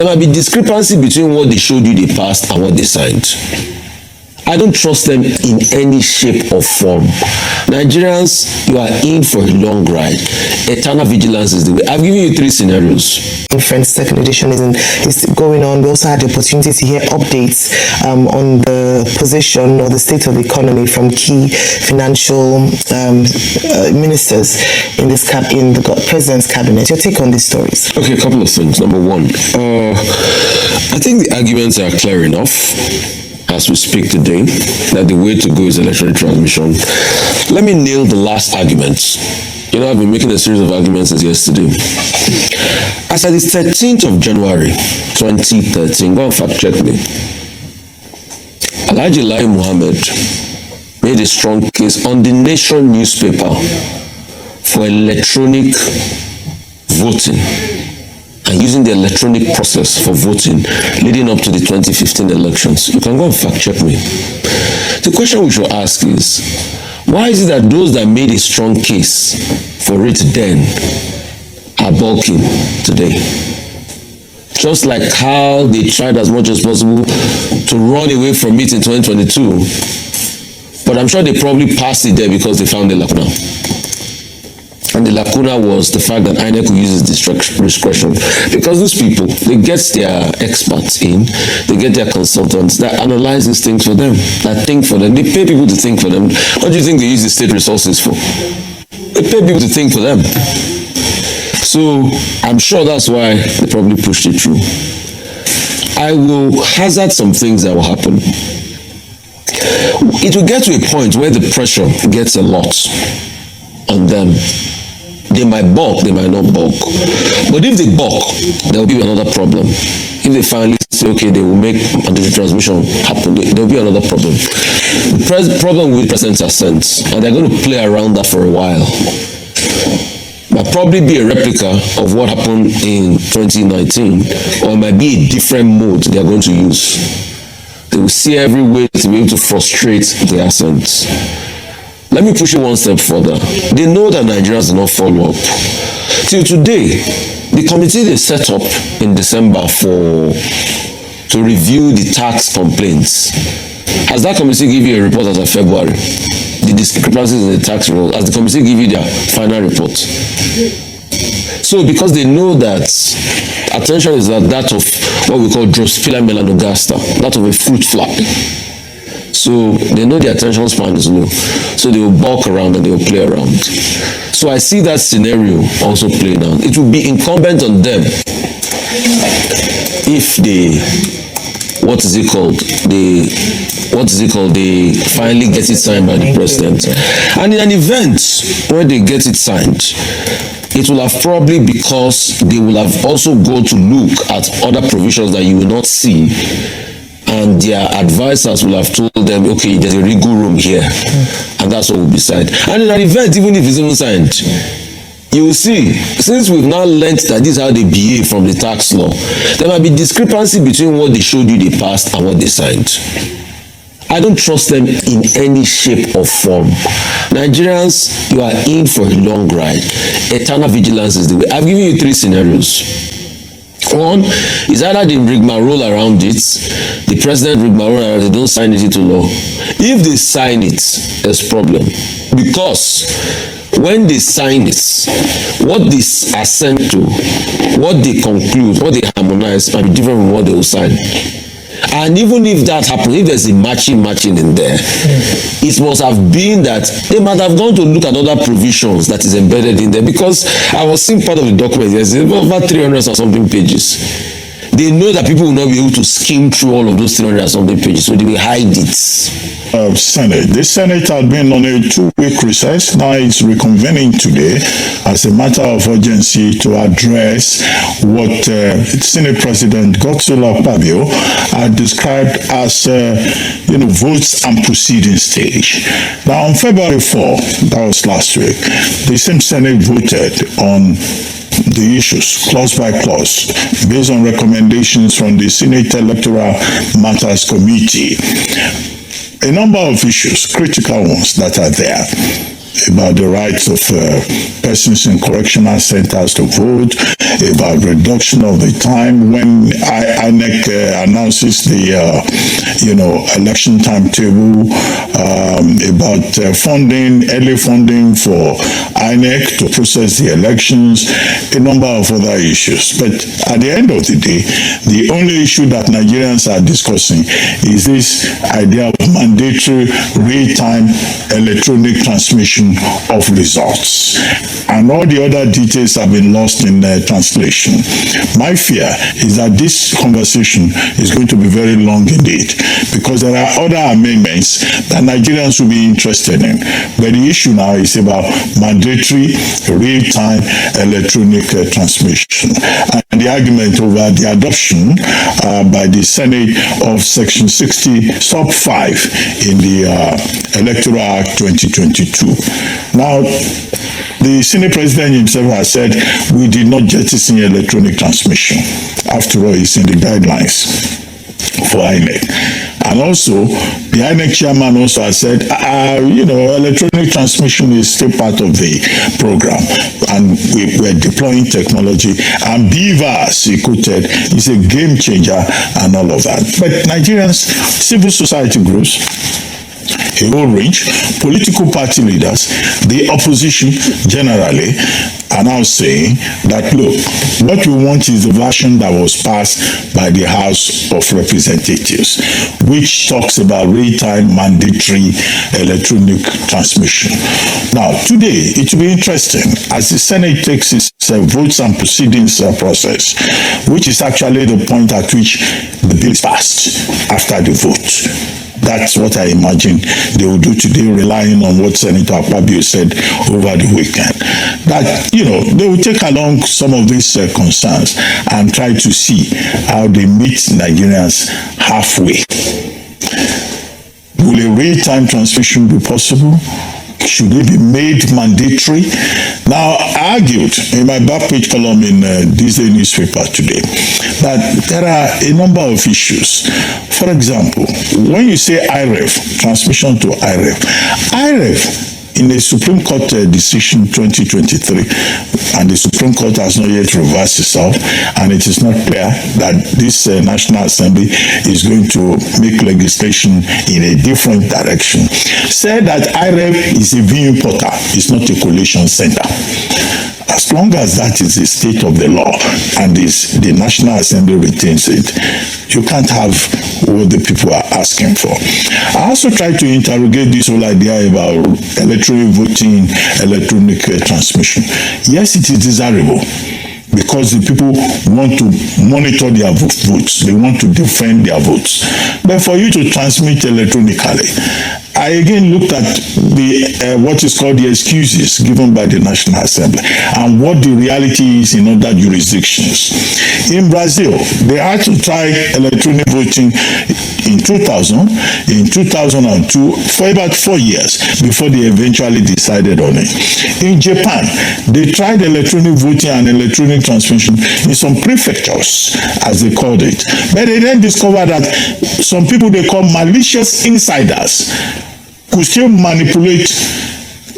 There might be discrepancy between what they showed you they passed and what they signed. I don't trust them in any shape or form. Nigerians, you are in for a long ride. Eternal vigilance is the way. I've given you 3 scenarios. Friends, second edition is going on. We also had the opportunity to hear updates on the position or the state of the economy from key financial ministers in the president's cabinet. Your take on these stories? Okay, a couple of things. Number one, I think the arguments are clear enough as we speak today, that the way to go is electronic transmission. Let me nail the last argument. You know, I've been making a series of arguments since yesterday. As at the 13th of January, 2013, go and fact check me. Alhaji Lai Muhammad made a strong case on the Nation newspaper for electronic voting, and using the electronic process for voting leading up to the 2015 elections. You can go and fact check me. The question we should ask is, why is it that those that made a strong case for it then are balking today? Just like how they tried as much as possible to run away from it in 2022, but I'm sure they probably passed it there because they found the lacuna. And the lacuna was the fact that INEC uses discretion, because these people, they get their experts in, they get their consultants that analyze these things for them, that think for them. They pay people to think for them. What do you think they use the state resources for? They pay people to think for them. So I'm sure that's why they probably pushed it through. I will hazard some things that will happen. It will get to a point where the pressure gets a lot on them. They might balk, they might not balk. But if they balk, there will be another problem. If they finally say, okay, they will make mandatory transmission happen, there will be another problem. The problem will present a sense, and they're going to play around that for a while. Might probably be a replica of what happened in 2019, or it might be a different mode they are going to use. They will see every way to be able to frustrate the assent. Let me push it one step further. They know that Nigerians do not follow up. Till today, the committee they set up in December to review the tax complaints, has that committee give you a report as of February? The discrepancies in the tax rules, has the committee give you their final report? So because they know that attention is at that of what we call Drosophila melanogaster, that of a fruit fly. So they know the attention span is low. So they will balk around and they will play around. So I see that scenario also playing out. It will be incumbent on them if they, they finally get it signed by the president. And in an event where they get it signed, it will have probably because they will have also gone to look at other provisions that you will not see, and their advisors will have told them, okay, there's a wiggle room here, and that's what will be signed. And in an event, even if it's even signed, you will see, since we've now learned that this is how they behave from the tax law, there might be discrepancy between what they showed you they passed and what they signed. I don't trust them in any shape or form. Nigerians, you are in for a long ride. Eternal vigilance is the way. I've given you 3 scenarios. One is either they rigmarole around it, the president rigmarole around it, they don't sign it into law. If they sign it, there's problem. Because when they sign it, what they assent to, what they conclude, what they harmonize might be different from what they will sign. And even if that happens, if there's a matching in there, it must have been that they might have gone to look at other provisions that is embedded in there, because I was seeing part of the document, there's over 300 or something pages. They know that people will not be able to skim through all of those 300 or something pages, so they will hide it. Senate. The Senate had been on a 2-week recess. Now it's reconvening today as a matter of urgency to address what Senate President Godswill Akpabio had described as, votes and proceeding stage. Now on February 4, that was last week, the same Senate voted on the issues clause by clause based on recommendations from the Senate Electoral Matters Committee. A number of issues, critical ones that are there. about the rights of persons in correctional centers to vote, about reduction of the time when INEC announces the, election timetable, about funding, early funding for INEC to process the elections, a number of other issues. But at the end of the day, the only issue that Nigerians are discussing is this idea of mandatory real-time electronic transmission of results. And all the other details have been lost in translation. My fear is that this conversation is going to be very long indeed, because there are other amendments that Nigerians will be interested in. But the issue now is about mandatory real-time electronic transmission. And the argument over the adoption by the Senate of Section 60, Sub 5 in the Electoral Act 2022. Now, the Senate President himself has said we did not jettison electronic transmission. After all, it's in the guidelines for INEC. And also, the INEC chairman also has said, electronic transmission is still part of the program, and we're deploying technology. And Beaver, as he quoted, is a game changer and all of that. But Nigerians, civil society groups, a whole range, political party leaders, the opposition generally, are now saying that, look, what we want is the version that was passed by the House of Representatives, which talks about real-time mandatory electronic transmission. Now, today, it will be interesting as the Senate takes its votes and proceedings process, which is actually the point at which the bill is passed after the vote. That's what I imagine they will do today, relying on what Senator Akpabio said over the weekend. That, they will take along some of these concerns and try to see how they meet Nigerians halfway. Will a real-time transmission be possible? Should it be made mandatory? Now, I argued in my back page column in this day newspaper today that there are a number of issues. For example, when you say IREF, transmission to IREF, in the Supreme Court decision 2023, and the Supreme Court has not yet reversed itself, and it is not clear that this National Assembly is going to make legislation in a different direction, said that IREF is a viewing portal, it's not a collation center. As long as that is the state of the law and the National Assembly retains it, you can't have what the people are asking for. I also tried to interrogate this whole idea about electronic voting, electronic transmission. Yes, it is desirable, because the people want to monitor their votes. They want to defend their votes. But for you to transmit electronically, I again looked at the what is called the excuses given by the National Assembly and what the reality is in other jurisdictions. In Brazil, they had to try electronic voting in 2000, in 2002, for about 4 years before they eventually decided on it. In Japan, they tried electronic voting and electronic transmission in some prefectures, as they called it. But they then discovered that some people they call malicious insiders could still manipulate,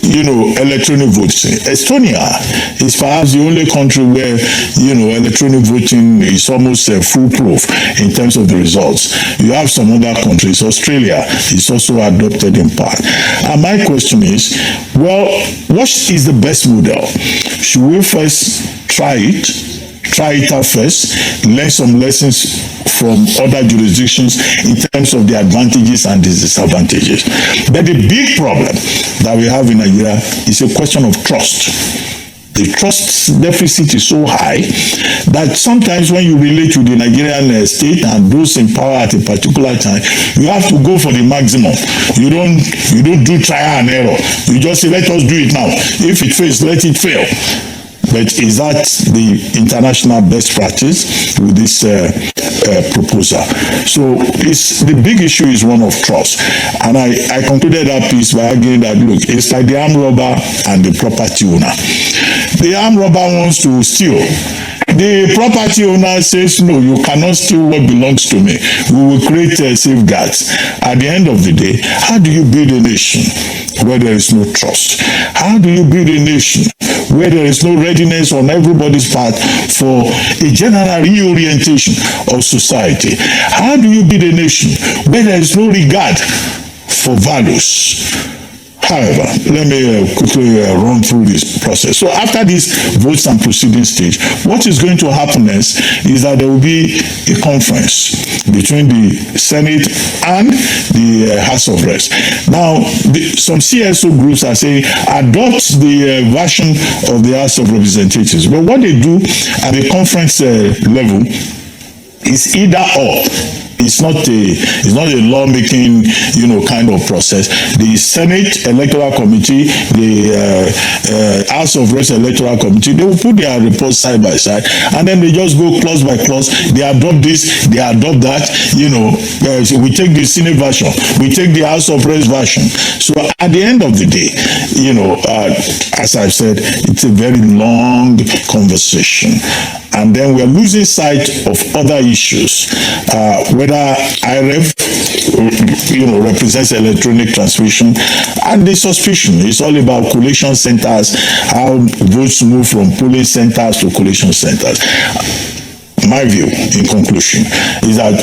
electronic voting. Estonia is perhaps the only country where, electronic voting is almost foolproof in terms of the results. You have some other countries. Australia is also adopted in part. And my question is, well, what is the best model? Should we first try it out first, learn some lessons from other jurisdictions in terms of the advantages and the disadvantages? But the big problem that we have in Nigeria is a question of trust. The trust deficit is so high that sometimes when you relate to the Nigerian state and those in power at a particular time, you have to go for the maximum. You don't do trial and error. You just say, let us do it now. If it fails, let it fail. But is that the international best practice with this proposal? So the big issue is one of trust. And I concluded that piece by arguing that, look, it's like the armed robber and the property owner. The armed robber wants to steal. the property owner says, no, you cannot steal what belongs to me. We will create safeguards. At the end of the day, how do you build a nation where there is no trust? How do you build a nation where there is no readiness on everybody's part for a general reorientation of society? How do you build a nation where there is no regard for values? However, let me quickly run through this process. So after this votes and proceeding stage, what is going to happen next is that there will be a conference between the Senate and the House of Reps. Now, some CSO groups are saying adopt the version of the House of Representatives. But what they do at the conference level is either or. It's not a lawmaking, kind of process. The Senate Electoral Committee, the House of Reps Electoral Committee, they will put their reports side by side, and then they just go clause by clause. They adopt this, they adopt that. We take the Senate version, we take the House of Reps version. So at the end of the day, as I've said, it's a very long conversation. And then we're losing sight of other issues, whether IREF, represents electronic transmission, and the suspicion is all about collation centers, how votes move from polling centers to collation centers. My view, in conclusion, is that,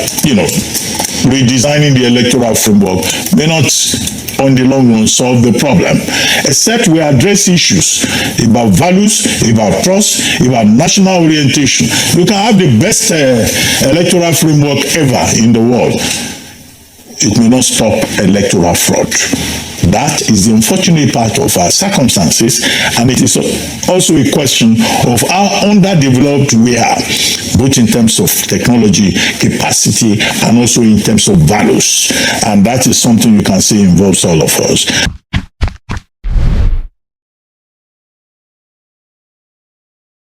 redesigning the electoral framework may not, on the long run, solve the problem, except we address issues about values, about trust, about national orientation. You can have the best electoral framework ever in the world. It may not stop electoral fraud. That is the unfortunate part of our circumstances, and it is also a question of how underdeveloped we are, both in terms of technology, capacity, and also in terms of values. And that is something you can say involves all of us.